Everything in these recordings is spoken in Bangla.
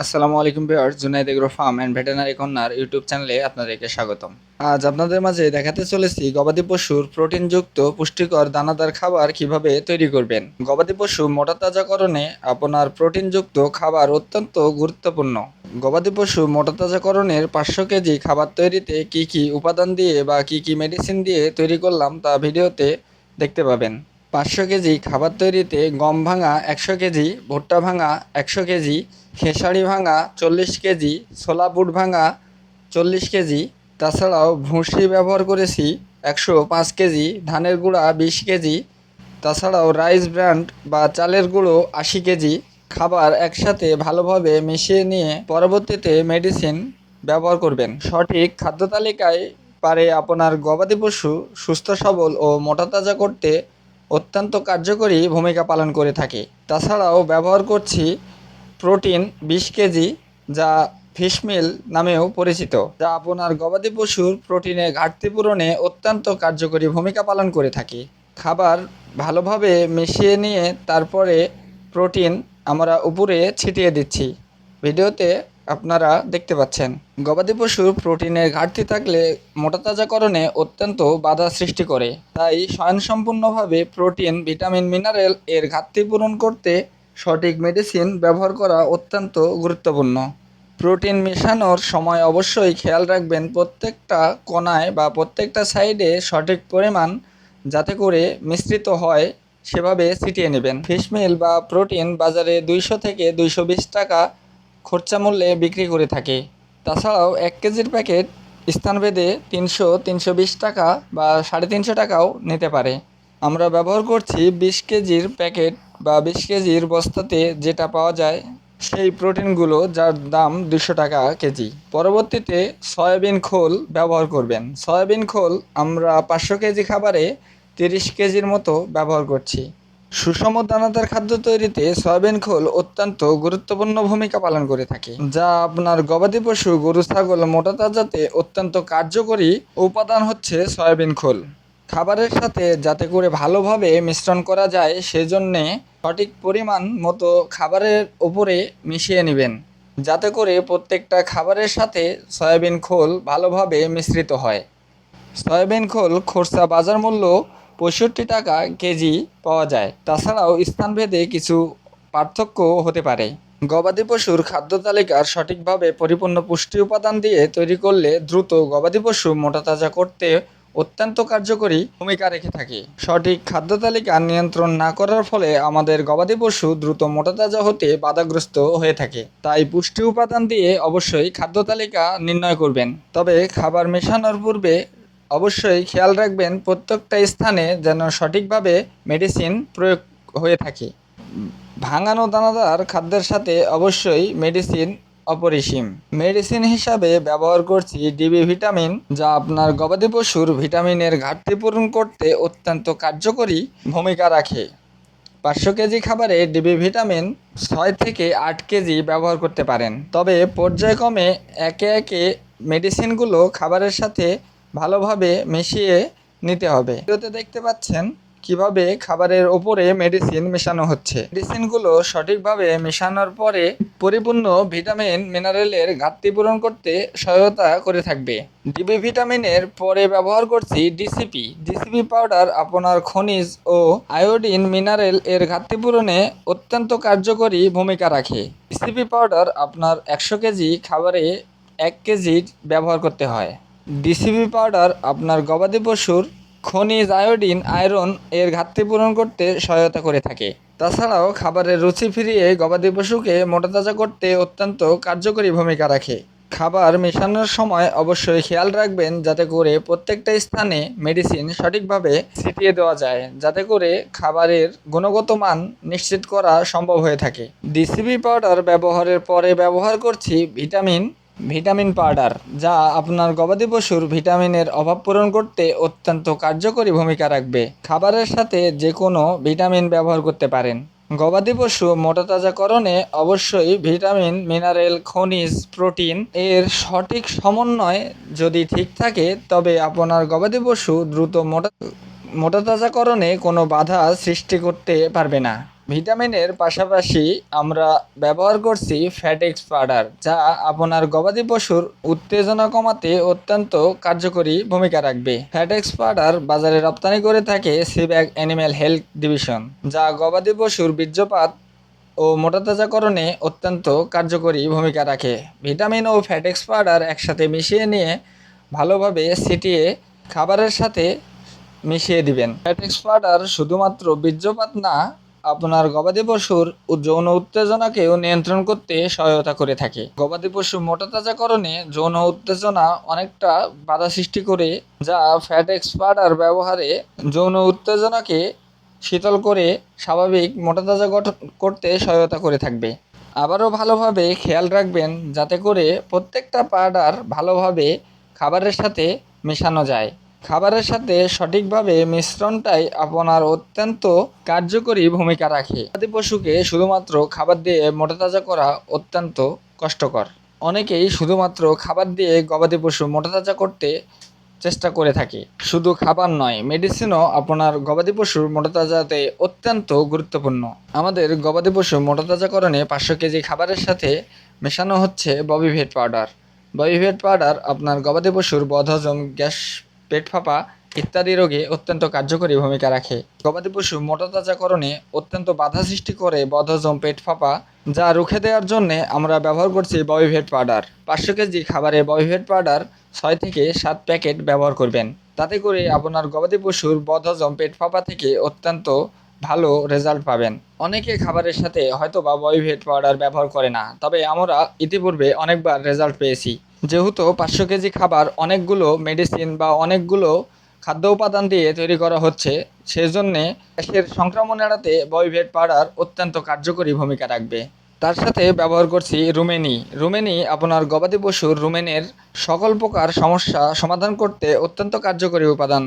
আসসালামু আলাইকুম viewers, Junaid agro farm and veterinary corner YouTube চ্যানেলে আপনাদেরকে স্বাগতম। আজ আপনাদের মাঝে দেখাতে চলেছি গবাদি পশুর প্রোটিনযুক্ত পুষ্টিকর দানাদার খাবার কিভাবে তৈরি করবেন। গবাদি পশু মোটা তাজাকরণে আপনার প্রোটিনযুক্ত খাবার অত্যন্ত গুরুত্বপূর্ণ। গবাদি পশু মোটা তাজাকরণের 500 কেজি খাবার তৈরিতে কি কি উপাদান দিয়ে বা কি কি মেডিসিন দিয়ে তৈরি করলাম তা ভিডিওতে দেখতে পাবেন। 500 কেজি খাবার তৈরিতে গম ভাঙা 100 কেজি, ভুট্টা ভাঙা 100 কেজি, খেসারি ভাঙা 40 কেজি, ছোলা বুট ভাঙা 40 কেজি, তাছাড়াও ভুসি ব্যবহার করেছি 105 কেজি, ধানের গুঁড়া 20 কেজি, তাছাড়াও রাইস ব্র্যান্ড বা চালের গুঁড়ো 80 কেজি। খাবার একসাথে ভালোভাবে মিশিয়ে নিয়ে পরবর্তীতে মেডিসিন ব্যবহার করবেন। সঠিক খাদ্য তালিকায় পারে আপনার গবাদি পশু সুস্থ সবল ও মোটা তাজা করতে অত্যন্ত কার্যকরী ভূমিকা পালন করে থাকে। তাছাড়াও ব্যবহার করছি প্রোটিন 20 কেজি, যা ফিশ মিল নামেও পরিচিত, যা আপনার গবাদি পশুর প্রোটিনের ঘাটতি পূরণে অত্যন্ত কার্যকরী ভূমিকা পালন করে থাকে। খাবার ভালোভাবে মিশিয়ে নিয়ে তারপরে প্রোটিন আমরা উপরে ছিটিয়ে দিচ্ছি। ভিডিওতে আপনারা দেখতে পাচ্ছেন। গবাদি পশুর প্রোটিনের ঘাটতি থাকলে মোটাতাজাকরণে অত্যন্ত বাধা সৃষ্টি করে। তাই স্বয়ংসম্পূর্ণভাবে প্রোটিন, ভিটামিন, মিনারেল এর ঘাটতি পূরণ করতে সঠিক মেডিসিন ব্যবহার করা অত্যন্ত গুরুত্বপূর্ণ। প্রোটিন মেশানোর সময় অবশ্যই খেয়াল রাখবেন প্রত্যেকটা কোণায় বা প্রত্যেকটা সাইডে সঠিক পরিমাণ যাতে করে মিশ্রিত হয় সেভাবে ছিটিয়ে নেবেন। ফিশ মিল বা প্রোটিন বাজারে 200 থেকে 220 টাকা খরচা মূল্যে বিক্রি করে থাকে। তাছাড়াও 1 কেজির প্যাকেট স্থানভেদে 300-320 টাকা বা 350 টাকাও নিতে পারে। আমরা ব্যবহার করছি 20 কেজির প্যাকেট বা 20 কেজির বস্তাতে যেটা পাওয়া যায় সেই প্রোটিনগুলো, যার দাম 200 টাকা কেজি। পরবর্তীতে সয়াবিন খোল ব্যবহার করবেন। সয়াবিন খোল আমরা 500 কেজি খাবারে 30 কেজির মতো ব্যবহার করছি। সুষম দানাদার খাদ্য তৈরিতে সয়াবিন খোল অত্যন্ত গুরুত্বপূর্ণ ভূমিকা পালন করে থাকে, যা আপনার গবাদি পশু, গরু, ছাগল মোটা তাজাতে অত্যন্ত কার্যকরী উপাদান হচ্ছে সয়াবিন খোল। খাবারের সাথে যাতে করে ভালোভাবে মিশ্রণ করা যায় সেজন্যে সঠিক পরিমাণ মতো খাবারের উপরে মিশিয়ে নেবেন, যাতে করে প্রত্যেকটা খাবারের সাথে সয়াবিন খোল ভালোভাবে মিশ্রিত হয়। সয়াবিন খোল খুচরা বাজার মূল্য 65 টাকা কেজি পাওয়া যায়। তাছাড়াও স্থানভেদে কিছু পার্থক্য হতে পারে। গবাদি পশুর খাদ্য তালিকার সঠিকভাবে পরিপূর্ণ পুষ্টি উপাদান দিয়ে তৈরি করলে দ্রুত গবাদি পশু মোটাতাজা করতে অত্যন্ত কার্যকরী ভূমিকা রেখে থাকে। সঠিক খাদ্য তালিকা নিয়ন্ত্রণ না করার ফলে আমাদের গবাদি পশু দ্রুত মোটাতাজা হতে বাধাগ্রস্ত হয়ে থাকে। তাই পুষ্টি উপাদান দিয়ে অবশ্যই খাদ্য তালিকা নির্ণয় করবেন। তবে খাবার মেশানোর পূর্বে অবশ্যই খেয়াল রাখবেন প্রত্যেকটা স্থানে যেন সঠিকভাবে মেডিসিন প্রয়োগ হয়ে থাকে। ভাঙানো দানাদার খাদ্যের সাথে অবশ্যই মেডিসিন অপরিসীম। মেডিসিন হিসাবে ব্যবহার করছি ডিবি ভিটামিন, যা আপনার গবাদি পশুর ভিটামিনের ঘাটতি পূরণ করতে অত্যন্ত কার্যকরী ভূমিকা রাখে। 500 কেজি খাবারে ডিবি ভিটামিন 6 থেকে 8 কেজি ব্যবহার করতে পারেন। তবে পর্যায়ক্রমে একে একে মেডিসিনগুলো খাবারের সাথে ভালোভাবে মিশিয়ে নিতে হবে। ভিডিওতে দেখতে পাচ্ছেন কিভাবে খাবারের ওপরে মেডিসিন মেশানো হচ্ছে। মেডিসিনগুলো সঠিকভাবে মেশানোর পরে পরিপূর্ণ ভিটামিন, মিনারেলের ঘাটতি পূরণ করতে সহায়তা করে থাকবে। ডিবি ভিটামিনের পরে ব্যবহার করছি ডিসিপি। ডিসিপি পাউডার আপনার খনিজ ও আয়োডিন, মিনারেল এর ঘাটতি পূরণে অত্যন্ত কার্যকরী ভূমিকা রাখে। ডিসিপি পাউডার আপনার 100 কেজি খাবারে 1 কেজি ব্যবহার করতে হয়। ডিসিপি পাউডার আপনার গবাদি পশুর খনিজ, আয়োডিন, আয়রন এর ঘাটতি পূরণ করতে সহায়তা করে থাকে। তাছাড়াও খাবারের রুচি ফিরিয়ে গবাদি পশুকে মোটাতাজা করতে অত্যন্ত কার্যকরী ভূমিকা রাখে। খাবার মেশানোর সময় অবশ্যই খেয়াল রাখবেন যাতে করে প্রত্যেকটা স্থানে মেডিসিন সঠিকভাবে ছিটিয়ে দেওয়া যায়, যাতে করে খাবারের গুণগত মান নিশ্চিত করা সম্ভব হয়ে থাকে। ডিসিপি পাউডার ব্যবহারের পরে ব্যবহার করছি ভিটামিন পাউডার, যা আপনার গবাদি পশুর ভিটামিনের অভাব পূরণ করতে অত্যন্ত কার্যকরী ভূমিকা রাখবে। খাবারের সাথে যে কোনো ভিটামিন ব্যবহার করতে পারেন। গবাদি পশু মোটাতাজাকরণে অবশ্যই ভিটামিন, মিনারেল, খনিজ, প্রোটিন এর সঠিক সমন্বয় যদি ঠিক থাকে তবে আপনার গবাদি পশু দ্রুত মোটাতাজাকরণে কোনো বাধা সৃষ্টি করতে পারবে না। ভিটামিনের পাশাপাশি আমরা ব্যবহার করছি ফ্যাটেক্স পাউডার, যা আপনার গবাদি পশুর উত্তেজনা কমাতে অত্যন্ত কার্যকরী ভূমিকা রাখবে। ফ্যাটেক্স পাউডার বাজারে রপ্তানি করে থাকে সিব্যাক অ্যানিম্যাল হেলথ ডিভিশন, যা গবাদি পশুর বীর্যপাত ও মোটাতাজাকরণে অত্যন্ত কার্যকরী ভূমিকা রাখে। ভিটামিন ও ফ্যাটেক্স পাউডার একসাথে মিশিয়ে নিয়ে ভালোভাবে ছিটিয়ে খাবারের সাথে মিশিয়ে দিবেন। ফ্যাটেক্স পাউডার শুধুমাত্র বীর্যপাত না, আপনার গবাদি পশুর যৌন উত্তেজনাকেও নিয়ন্ত্রণ করতে সহায়তা করে থাকে। গবাদি পশু মোটাতাজাকরণে যৌন উত্তেজনা অনেকটা বাধা সৃষ্টি করে, যা ফ্যাটেক্স পাউডার ব্যবহারে যৌন উত্তেজনাকে শীতল করে স্বাভাবিক মোটাতাজা গঠন করতে সহায়তা করে থাকবে। আবারও ভালোভাবে খেয়াল রাখবেন যাতে করে প্রত্যেকটা পাউডার ভালোভাবে খাবারের সাথে মেশানো যায়। খাবারের সাথে সঠিকভাবে মিশ্রণটাই আপনার অত্যন্ত কার্যকরী ভূমিকা রাখে। গবাদি পশুকে শুধুমাত্র খাবার দিয়ে মোটাতাজা করা অত্যন্ত কষ্টকর। অনেকেই শুধুমাত্র খাবার দিয়ে গবাদি পশু মোটাতাজা করতে চেষ্টা করে থাকে। শুধু খাবার নয়, মেডিসিনও আপনার গবাদি পশুর মোটাতাজাতে অত্যন্ত গুরুত্বপূর্ণ। আমাদের গবাদি পশু মোটাতাজাকরণে 500 কেজি খাবারের সাথে মেশানো হচ্ছে ববিভেট পাউডার। ববিভেট পাউডার আপনার গবাদি পশুর বদহজম, গ্যাস, পেট ফাঁপা ইত্যাদি রোগে অত্যন্ত কার্যকরী ভূমিকা রাখে। গবাদি পশু মোটাতাজাকরণে অত্যন্ত বাধা সৃষ্টি করে বদহজম, পেট ফাঁপা, যা রুখে দেওয়ার জন্য আমরা ব্যবহার করছি ববিভেট পাউডার। 500 কেজি খাবারে ববিভেট পাউডার 6 থেকে 7 প্যাকেট ব্যবহার করবেন। তাতে করে আপনার গবাদি পশুর বদহজম, পেট ফাঁপা থেকে অত্যন্ত ভালো রেজাল্ট পাবেন। অনেকে খাবারের সাথে হয়তো বা ববিভেট পাউডার ব্যবহার করে না, তবে আমরা ইতিপূর্বে অনেকবার রেজাল্ট পেয়েছি। যেহেতু 500 কেজি খাবার অনেকগুলো মেডিসিন বা অনেকগুলো খাদ্য উপাদান দিয়ে তৈরি করা হচ্ছে, সেজন্যে গ্যাসের সংক্রমণ এড়াতে ববিভেট পাউডার অত্যন্ত কার্যকরী ভূমিকা রাখবে। তার সাথে ব্যবহার করছি রুমেনি। রুমেনি আপনার গবাদি পশুর রুমেনের সকল প্রকার সমস্যা সমাধান করতে অত্যন্ত কার্যকরী উপাদান।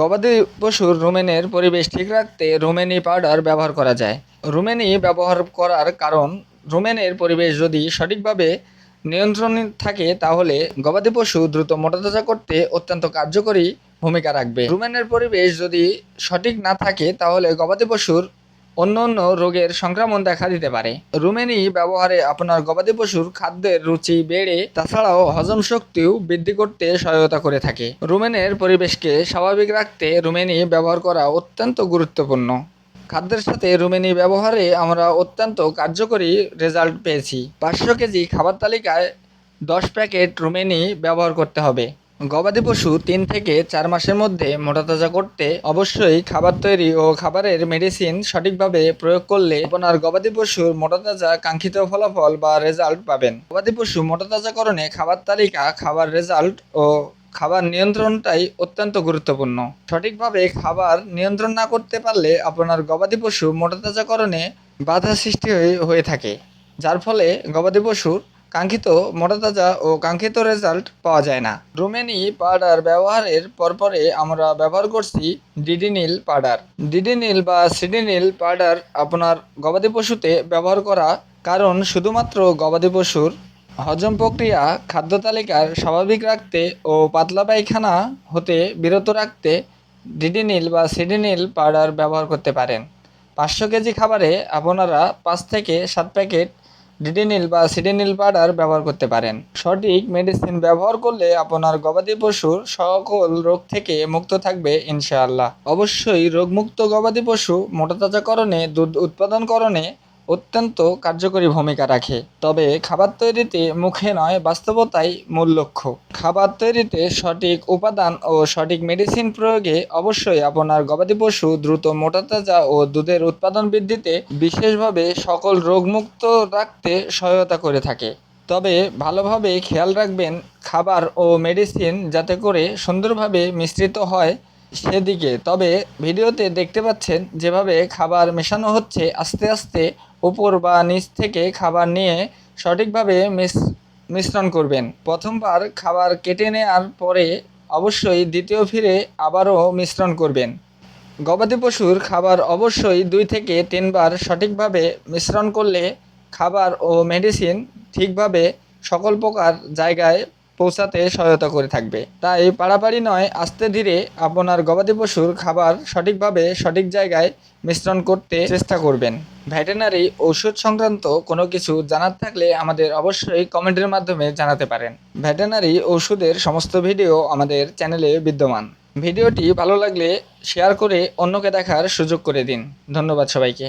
গবাদি পশুর রুমেনের পরিবেশ ঠিক রাখতে রুমেনি পাউডার ব্যবহার করা যায়। রুমেনি ব্যবহার করার কারণ, রুমেনের পরিবেশ যদি সঠিকভাবে নিয়ন্ত্রণে থাকে তাহলে গবাদি পশু দ্রুত মোটাতাজা করতে অত্যন্ত কার্যকরী ভূমিকা রাখবে। রুমেনের পরিবেশ যদি সঠিক না থাকে তাহলে গবাদি পশুর অন্য অন্য রোগের সংক্রমণ দেখা দিতে পারে। রুমেনি ব্যবহারে আপনার গবাদি পশুর খাদ্যের রুচি বেড়ে, তাছাড়াও হজম শক্তিও বৃদ্ধি করতে সহায়তা করে থাকে। রুমেনের পরিবেশকে স্বাভাবিক রাখতে রুমেনি ব্যবহার করা অত্যন্ত গুরুত্বপূর্ণ। খাদ্যের সাথে রুমেনি ব্যবহারে আমরা অত্যন্ত কার্যকরী রেজাল্ট পেয়েছি। 500 কেজি খাবার তালিকায় 10 প্যাকেট রুমেনি ব্যবহার করতে হবে। গবাদি পশু 3 থেকে 4 মাসের মধ্যে মোটাতাজা করতে অবশ্যই খাবার তৈরি ও খাবারের মেডিসিন সঠিকভাবে প্রয়োগ করলে আপনার গবাদি পশুর মোটাতাজা কাঙ্ক্ষিত ফলাফল বা রেজাল্ট পাবেন। গবাদি পশু মোটাতাজাকরণে খাবার তালিকা, খাবার রেজাল্ট ও খাবার নিয়ন্ত্রণটাই অত্যন্ত গুরুত্বপূর্ণ। সঠিকভাবে খাবার নিয়ন্ত্রণ না করতে পারলে আপনার গবাদি পশু মোটাতাজাকরণে বাধা সৃষ্টি হয়ে থাকে, যার ফলে গবাদি পশুর কাঙ্ক্ষিত মোটাতাজা ও কাঙ্ক্ষিত রেজাল্ট পাওয়া যায় না। রুমেনি পাউডার ব্যবহারের পরপরে আমরা ব্যবহার করছি ডিডিনিল পাউডার। ডিডিনিল বা সিডিনিল পাউডার আপনার গবাদি পশুতে ব্যবহার করা কারণ শুধুমাত্র গবাদি পশুর হজম প্রক্রিয়া, খাদ্য তালিকার স্বাভাবিক রাখতে ও পাতলা পায়খানা হতে বিরত রাখতে ডিডিনিল বা সিডিনিল পাউডার ব্যবহার করতে পারেন। 500 কেজি খাবারে আপনারা 5 থেকে 7 প্যাকেট ডিডিনিল বা সিডিনিল পাউডার ব্যবহার করতে পারেন। সঠিক মেডিসিন ব্যবহার করলে আপনার গবাদি পশুর সকল রোগ থেকে মুক্ত থাকবে ইনশাআল্লাহ। অবশ্যই রোগমুক্ত গবাদি পশু মোটাতাজাকরণে, দুধ উৎপাদনকরণে অত্যন্ত কার্যকরী ভূমিকা রাখে। তবে খাবার তৈরিতে মুখে নয়, বাস্তবতাই মূল লক্ষ্য। খাবার তৈরিতে সঠিক উপাদান ও সঠিক মেডিসিন প্রয়োগে অবশ্যই আপনার গবাদি পশু দ্রুত মোটাতাজা ও দুধের উৎপাদন বৃদ্ধিতে বিশেষভাবে সকল রোগমুক্ত রাখতে সহায়তা করে থাকে। তবে ভালোভাবে খেয়াল রাখবেন খাবার ও মেডিসিন যাতে করে সুন্দরভাবে মিশ্রিত হয় সেদিকে। তবে ভিডিওতে দেখতে পাচ্ছেন যেভাবে খাবার মেশানো হচ্ছে, আস্তে আস্তে উপর বা নিচ থেকে খাবার নিয়ে সঠিকভাবে মিশ্রণ করবেন। প্রথমবার খাবার কেটে নেওয়ার পরে অবশ্যই দ্বিতীয় ফিরে আবারও মিশ্রণ করবেন। গবাদি পশুর খাবার অবশ্যই 2 থেকে 3 বার সঠিকভাবে মিশ্রণ করলে খাবার ও মেডিসিন ঠিকভাবে সকল প্রকার জায়গায় পৌঁছাতে সহায়তা করে থাকবে। তাই পাড়াপাড়ি নয়, আস্তে ধীরে আপনার গবাদি পশুর খাবার সঠিকভাবে সঠিক জায়গায় মিশ্রণ করতে চেষ্টা করবেন। ভেটেরিনারি ঔষধ সংক্রান্ত কোনো কিছু জানার থাকলে আমাদের অবশ্যই কমেন্টের মাধ্যমে জানাতে পারেন। ভেটেরিনারি ওষুধের সমস্ত ভিডিও আমাদের চ্যানেলে বিদ্যমান। ভিডিওটি ভালো লাগলে শেয়ার করে অন্যকে দেখার সুযোগ করে দিন। ধন্যবাদ সবাইকে।